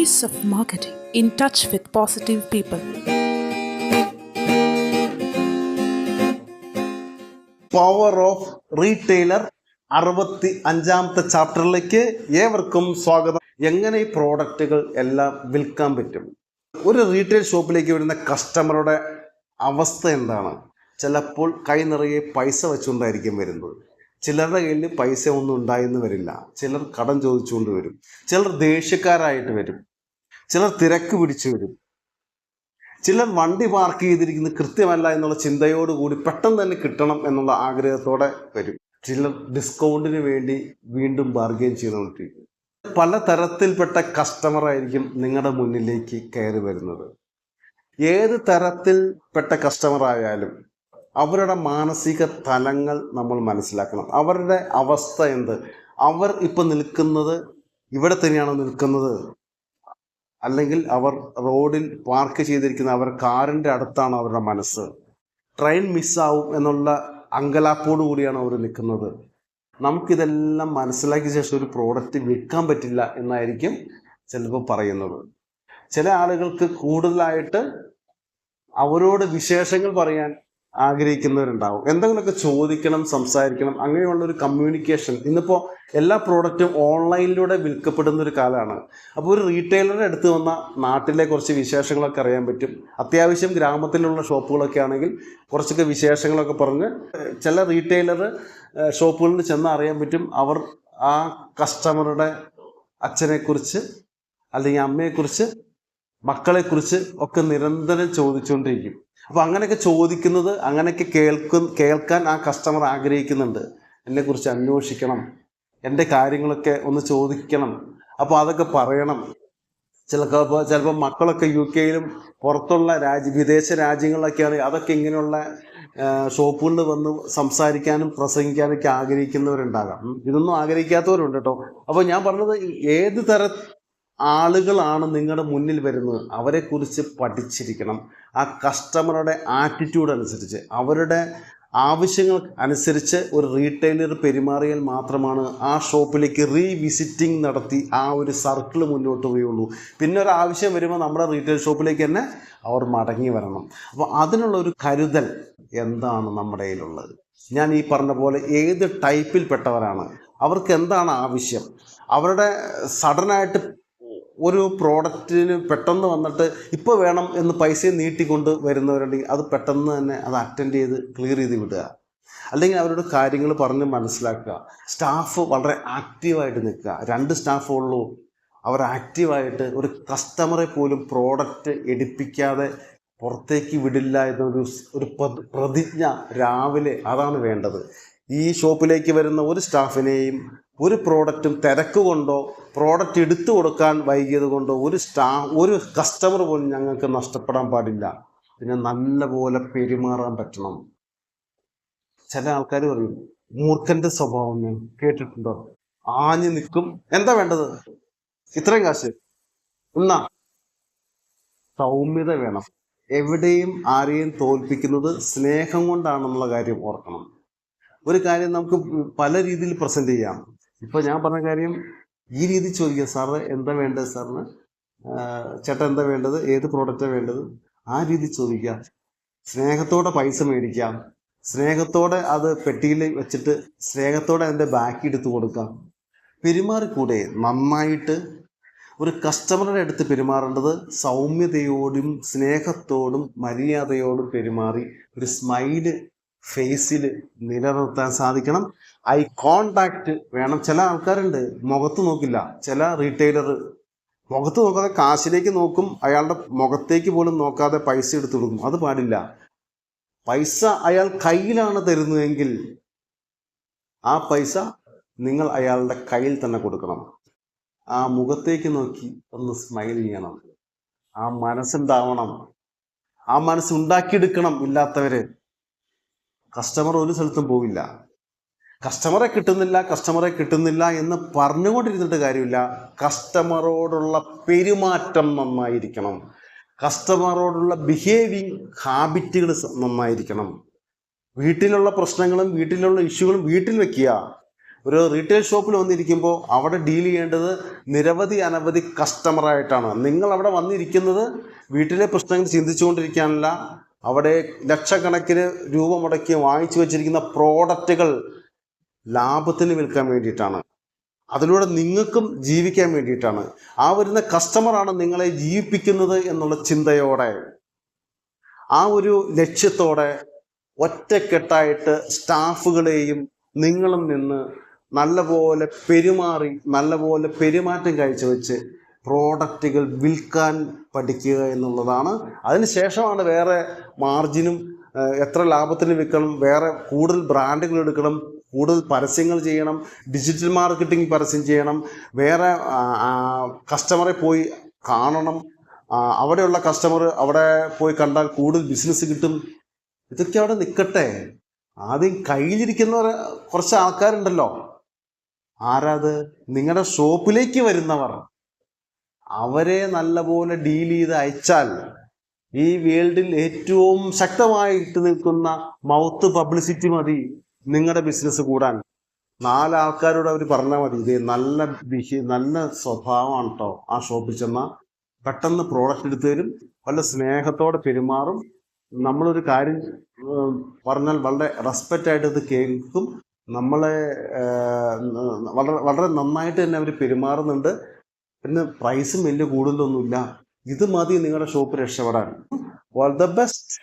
Voice of Marketing, in touch with positive people. Power of retailer 65ാമത്തെ ചാപ്റ്ററിലേക്ക് ഏവർക്കും സ്വാഗതം. എങ്ങനെ ഈ പ്രോഡക്റ്റുകൾ എല്ലാം വിൽക്കാൻ പറ്റും? ഒരു റീറ്റെയിൽ ഷോപ്പിലേക്ക് വരുന്ന കസ്റ്റമറുടെ അവസ്ഥ എന്താണ്? ചിലപ്പോൾ കൈ നിറയെ പൈസ വെച്ചുകൊണ്ടായിരിക്കും വരുന്നത്. ചിലരുടെ കയ്യിൽ പൈസ ഒന്നും ഉണ്ടായെന്ന് വരില്ല. ചിലർ കടം ചോദിച്ചുകൊണ്ട് വരും. ചിലർ ദേഷ്യക്കാരായിട്ട് വരും. ചിലർ തിരക്ക് പിടിച്ചു വരും. ചിലർ വണ്ടി പാർക്ക് ചെയ്തിരിക്കുന്നത് കൃത്യമല്ല എന്നുള്ള ചിന്തയോടുകൂടി പെട്ടെന്ന് തന്നെ കിട്ടണം എന്നുള്ള ആഗ്രഹത്തോടെ വരും. ചിലർ ഡിസ്കൗണ്ടിന് വേണ്ടി വീണ്ടും ബാർഗെയിൻ ചെയ്തുകൊണ്ടിരിക്കും. പല തരത്തിൽപ്പെട്ട കസ്റ്റമറായിരിക്കും നിങ്ങളുടെ മുന്നിലേക്ക് കയറി വരുന്നത്. ഏത് തരത്തിൽപ്പെട്ട കസ്റ്റമർ ആയാലും അവരുടെ മാനസിക തലങ്ങൾ നമ്മൾ മനസ്സിലാക്കണം. അവരുടെ അവസ്ഥ എന്ത്? അവർ ഇപ്പം നിൽക്കുന്നത് ഇവിടെ തന്നെയാണോ നിൽക്കുന്നത്? അല്ലെങ്കിൽ അവർ റോഡിൽ പാർക്ക് ചെയ്തിരിക്കുന്ന അവർ കാറിൻ്റെ അടുത്താണ് അവരുടെ മനസ്സ്? ട്രെയിൻ മിസ്സാവും എന്നുള്ള അങ്കലാപ്പോടു കൂടിയാണ് അവർ നിൽക്കുന്നത്. നമുക്കിതെല്ലാം മനസ്സിലാക്കിയ ശേഷം ഒരു പ്രോഡക്റ്റ് വിൽക്കാൻ പറ്റില്ല എന്നായിരിക്കും ചിലപ്പോൾ പറയുന്നത്. ചില ആളുകൾക്ക് കൂടുതലായിട്ട് അവരോട് വിശേഷങ്ങൾ പറയാൻ ആഗ്രഹിക്കുന്നവരുണ്ടാവും. എന്തെങ്കിലുമൊക്കെ ചോദിക്കണം, സംസാരിക്കണം, അങ്ങനെയുള്ളൊരു കമ്മ്യൂണിക്കേഷൻ. ഇന്നിപ്പോൾ എല്ലാ പ്രോഡക്റ്റും ഓൺലൈനിലൂടെ വിൽക്കപ്പെടുന്ന ഒരു കാലമാണ്. അപ്പോൾ ഒരു റീറ്റെയിലറുടെ അടുത്ത് വന്ന നാട്ടിലെ കുറച്ച് വിശേഷങ്ങളൊക്കെ അറിയാൻ പറ്റും. അത്യാവശ്യം ഗ്രാമത്തിലുള്ള ഷോപ്പുകളൊക്കെ ആണെങ്കിൽ കുറച്ചൊക്കെ വിശേഷങ്ങളൊക്കെ പറഞ്ഞ് ചില റീറ്റെയിലർ ഷോപ്പുകളിൽ ചെന്ന് അറിയാൻ പറ്റും അവർ ആ കസ്റ്റമറുടെ അച്ഛനെക്കുറിച്ച് അല്ലെങ്കിൽ അമ്മയെക്കുറിച്ച് മക്കളെക്കുറിച്ച് ഒക്കെ നിരന്തരം ചോദിച്ചുകൊണ്ടിരിക്കും. അപ്പോൾ അങ്ങനെയൊക്കെ ചോദിക്കുന്നത്, അങ്ങനെയൊക്കെ കേൾക്കാൻ ആ കസ്റ്റമർ ആഗ്രഹിക്കുന്നുണ്ട്. എന്നെക്കുറിച്ച് അന്വേഷിക്കണം, എൻ്റെ കാര്യങ്ങളൊക്കെ ഒന്ന് ചോദിക്കണം, അപ്പോൾ അതൊക്കെ പറയണം. ചിലപ്പോൾ മക്കളൊക്കെ UK യിലും പുറത്തുള്ള വിദേശ രാജ്യങ്ങളിലൊക്കെയാണ്. അതൊക്കെ ഇങ്ങനെയുള്ള ഷോപ്പുകളിൽ വന്ന് സംസാരിക്കാനും പ്രസംഗിക്കാനൊക്കെ ആഗ്രഹിക്കുന്നവരുണ്ടാകാം. ഇതൊന്നും ആഗ്രഹിക്കാത്തവരുണ്ട് കേട്ടോ. അപ്പോൾ ഞാൻ പറഞ്ഞത്, ഏത് ആളുകളാണ് നിങ്ങളുടെ മുന്നിൽ വരുന്നത് അവരെക്കുറിച്ച് പഠിച്ചിരിക്കണം. ആ കസ്റ്റമറുടെ ആറ്റിറ്റ്യൂഡ് അനുസരിച്ച്, അവരുടെ ആവശ്യങ്ങൾ അനുസരിച്ച് ഒരു റീറ്റെയിലർ പെരുമാറിയാൽ മാത്രമാണ് ആ ഷോപ്പിലേക്ക് റീവിസിറ്റിംഗ് നടത്തി ആ ഒരു സർക്കിൾ മുന്നോട്ട് പോയുള്ളൂ. പിന്നെ ഒരു ആവശ്യം വരുമ്പോൾ നമ്മുടെ റീറ്റെയിൽ ഷോപ്പിലേക്ക് തന്നെ അവർ മടങ്ങി വരണം. അപ്പോൾ അതിനുള്ള ഒരു കരുതൽ എന്താണ് നമ്മുടെ കയ്യിലുള്ളത്? ഞാൻ ഈ പറഞ്ഞ പോലെ ഏത് ടൈപ്പിൽപ്പെട്ടവരാണ്, അവർക്ക് എന്താണ് ആവശ്യം? അവരുടെ സഡനായിട്ട് ഒരു പ്രോഡക്റ്റിന് പെട്ടെന്ന് വന്നിട്ട് ഇപ്പോൾ വേണം എന്ന് പൈസ നീട്ടിക്കൊണ്ട് വരുന്നവരുണ്ടെങ്കിൽ അത് പെട്ടെന്ന് തന്നെ അത് അറ്റൻഡ് ചെയ്ത് ക്ലിയർ ചെയ്ത് വിടുക. അല്ലെങ്കിൽ അവരോട് കാര്യങ്ങൾ പറഞ്ഞ് മനസ്സിലാക്കുക. സ്റ്റാഫ് വളരെ ആക്റ്റീവായിട്ട് നിൽക്കുക. 2 സ്റ്റാഫേ ഉള്ളൂ, അവർ ആക്റ്റീവായിട്ട് ഒരു കസ്റ്റമറെ പോലും പ്രോഡക്റ്റ് എടുപ്പിക്കാതെ പുറത്തേക്ക് വിടില്ല എന്നൊരു പ്രതിജ്ഞ രാവിലെ അതാണ് വേണ്ടത്. ഈ ഷോപ്പിലേക്ക് വരുന്ന ഒരു സ്റ്റാഫിനെയും ഒരു പ്രോഡക്റ്റും തിരക്ക് കൊണ്ടോ പ്രോഡക്റ്റ് എടുത്തു കൊടുക്കാൻ വൈകിയത് കൊണ്ടോ ഒരു കസ്റ്റമർ പോലും ഞങ്ങൾക്ക് നഷ്ടപ്പെടാൻ പാടില്ല. പിന്നെ നല്ല പോലെ പെരുമാറാൻ പറ്റണം. ചില ആൾക്കാർ പറയും മൂർഖൻ്റെ സ്വഭാവം. ഞാൻ കേട്ടിട്ടുണ്ടോ? ആഞ്ഞു നിൽക്കും. എന്താ വേണ്ടത്? ഇത്രയും കാശ് എന്നാ. സൗമ്യത വേണം. എവിടെയും ആരെയും തോൽപ്പിക്കുന്നത് സ്നേഹം കൊണ്ടാണെന്നുള്ള കാര്യം ഓർക്കണം. ഒരു കാര്യം നമുക്ക് പല രീതിയിൽ പ്രസൻറ്റ് ചെയ്യാം. ഇപ്പോൾ ഞാൻ പറഞ്ഞ കാര്യം ഈ രീതി ചോദിക്കുക, സാറ് എന്താ വേണ്ടത്? സാറിന് ചേട്ടൻ എന്താ വേണ്ടത്? ഏത് പ്രോഡക്റ്റാണ് വേണ്ടത്? ആ രീതി ചോദിക്കുക. സ്നേഹത്തോടെ പൈസ മേടിക്കാം. സ്നേഹത്തോടെ അത് പെട്ടിയിൽ വെച്ചിട്ട് സ്നേഹത്തോടെ അതിൻ്റെ ബാക്കി എടുത്ത് കൊടുക്കാം. പെരുമാറിക്കൂടെ? നന്നായിട്ട് ഒരു കസ്റ്റമറുടെ അടുത്ത് പെരുമാറേണ്ടത് സൗമ്യതയോടും സ്നേഹത്തോടും മര്യാദയോടും പെരുമാറി ഒരു സ്മൈല് ഫേസിൽ നിലനിർത്താൻ സാധിക്കണം. ഐ കോണ്ടാക്ട് വേണം. ചില ആൾക്കാരുണ്ട് മുഖത്ത് നോക്കില്ല. ചില റീറ്റെയിലർ മുഖത്ത് നോക്കാതെ കാശിലേക്ക് നോക്കും. അയാളുടെ മുഖത്തേക്ക് പോലും നോക്കാതെ പൈസ എടുത്തു കൊടുക്കും. അത് പാടില്ല. പൈസ അയാൾ കയ്യിലാണ് തരുന്നതെങ്കിൽ ആ പൈസ നിങ്ങൾ അയാളുടെ കയ്യിൽ തന്നെ കൊടുക്കണം. ആ മുഖത്തേക്ക് നോക്കി ഒന്ന് സ്മൈൽ ചെയ്യണം. ആ മനസ്സുണ്ടാവണം. ആ മനസ്സുണ്ടാക്കിയെടുക്കണം. ഇല്ലാത്തവര് കസ്റ്റമർ ഒരു സ്ഥലത്തും പോവില്ല. കസ്റ്റമറെ കിട്ടുന്നില്ല എന്ന് പറഞ്ഞുകൊണ്ടിരുന്നിട്ട് കാര്യമില്ല. കസ്റ്റമറോടുള്ള പെരുമാറ്റം നന്നായിരിക്കണം. കസ്റ്റമറോടുള്ള ബിഹേവിങ് ഹാബിറ്റുകൾ നന്നായിരിക്കണം. വീട്ടിലുള്ള പ്രശ്നങ്ങളും വീട്ടിലുള്ള ഇഷ്യൂകളും വീട്ടിൽ വെക്കുക. ഒരു റീറ്റെയിൽ ഷോപ്പിൽ വന്നിരിക്കുമ്പോൾ അവിടെ ഡീൽ ചെയ്യേണ്ടത് അനവധി കസ്റ്റമറായിട്ടാണ്. നിങ്ങൾ അവിടെ വന്നിരിക്കുന്നത് വീട്ടിലെ പ്രശ്നങ്ങൾ ചിന്തിച്ചുകൊണ്ടിരിക്കാനല്ല, അവിടെ ലക്ഷക്കണക്കിന് രൂപ മുടക്കി വാങ്ങിച്ചു വെച്ചിരിക്കുന്ന പ്രോഡക്റ്റുകൾ ലാഭത്തിന് വിൽക്കാൻ വേണ്ടിയിട്ടാണ്. അതിലൂടെ നിങ്ങൾക്കും ജീവിക്കാൻ വേണ്ടിയിട്ടാണ്. ആ വരുന്ന കസ്റ്റമറാണ് നിങ്ങളെ ജീവിപ്പിക്കുന്നത് എന്നുള്ള ചിന്തയോടെ, ആ ഒരു ലക്ഷ്യത്തോടെ ഒറ്റക്കെട്ടായിട്ട് സ്റ്റാഫുകളെയും നിങ്ങളും നിന്ന് നല്ലപോലെ പെരുമാറി, നല്ലപോലെ പെരുമാറ്റം കാഴ്ചവെച്ച് പ്രോഡക്റ്റുകൾ വിൽക്കാൻ പഠിക്കുക എന്നുള്ളതാണ്. അതിനുശേഷമാണ് വേറെ മാർജിനും എത്ര ലാഭത്തിന് വിൽക്കണം, വേറെ കൂടുതൽ ബ്രാൻഡുകൾ എടുക്കണം, കൂടുതൽ പരസ്യങ്ങൾ ചെയ്യണം, ഡിജിറ്റൽ മാർക്കറ്റിംഗ് പരസ്യം ചെയ്യണം, വേറെ കസ്റ്റമറെ പോയി കാണണം, അവിടെയുള്ള കസ്റ്റമർ അവിടെ പോയി കണ്ടാൽ കൂടുതൽ ബിസിനസ് കിട്ടും. ഇതൊക്കെ അവിടെ നിൽക്കട്ടെ. ആദ്യം കയ്യിലിരിക്കുന്നവർ കുറച്ച് ആൾക്കാരുണ്ടല്ലോ, ആരാത്? നിങ്ങളുടെ ഷോപ്പിലേക്ക് വരുന്നവർ. അവരെ നല്ലപോലെ ഡീൽ ചെയ്ത് അയച്ചാൽ ഈ വേൾഡിൽ ഏറ്റവും ശക്തമായിട്ട് നിൽക്കുന്ന മൗത്ത് പബ്ലിസിറ്റി മതി നിങ്ങളുടെ ബിസിനസ് കൂടാൻ. 4 ആൾക്കാരോട് അവർ പറഞ്ഞാൽ മതി, ഇത് നല്ല സ്വഭാവമാണ് കേട്ടോ, ആ ഷോപ്പിൽ ചെന്നാൽ പെട്ടെന്ന് പ്രോഡക്റ്റ് എടുത്തു തരും, വളരെ സ്നേഹത്തോടെ പെരുമാറും, നമ്മളൊരു കാര്യം പറഞ്ഞാൽ വളരെ റെസ്പെക്റ്റ് ആയിട്ട് ഇത് കേൾക്കും, നമ്മളെ വളരെ നന്നായിട്ട് തന്നെ അവർ പെരുമാറുന്നുണ്ട്, പിന്നെ പ്രൈസും വലിയ കൂടുതലൊന്നുമില്ല. ഇത് മതി നിങ്ങളുടെ ഷോപ്പ് രക്ഷപ്പെടാൻ. All the best.